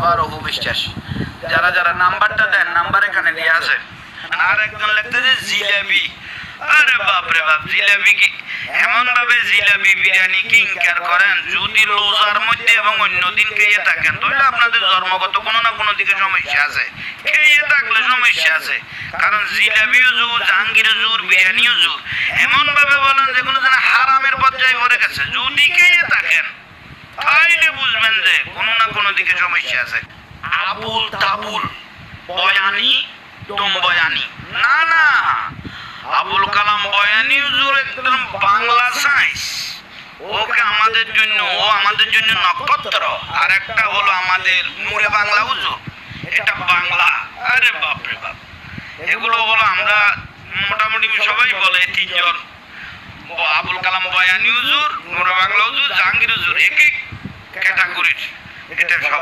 Number অপবিশ্বাস। যারা যারা নাম্বারটা দেন, নাম্বার এখানে দেওয়া আছে। আর একজন লিখতেছে জিলাপি। আরে বাপরে বাপ, জিলাপি কি এমন ভাবে জিলাপি বিরিয়ানি কিংকার করেন, যদি রোজার মধ্যে এবং অন্য দিন খেয়ে থাকেন তাহলে আপনাদের জন্মগত কোনো না কোনো দিকে সমস্যা আছে, খেয়ে থাকলে সমস্যা আছে। কারণ জিলাপিও জোর, জাহাঙ্গীরও জোর, বিরিয়ানিও জোর, এমন ভাবে বলেন যে কোনো যেন হারামের পর্যায়ে পড়ে গেছে। যদি খেয়ে থাকেন তাইলে বুঝবেন যে কোনো না কোনো দিকে সমস্যা আছে। আবুল তাবুল বয়ানি তুম বয়ানি, না না, আবুল কালাম বয়ানি হুজুর একদম বাংলা সায়েন্স। ওকে আমাদের জন্য, ও আমাদের জন্য নক্ষত্র। আর একটা হলো আমাদের নূরে বাংলা হুজুর, এটা বাংলা। আরে বাপ রে বাপ, এগুলো হলো আমরা মোটামুটি সবাই বলে তিনজন, আবুল কালাম বয়ানি হুজুর, নূরে বাংলা হুজুর, জাহাঙ্গীর হুজুর, এক এক ক্যাটাগরির। এটা সব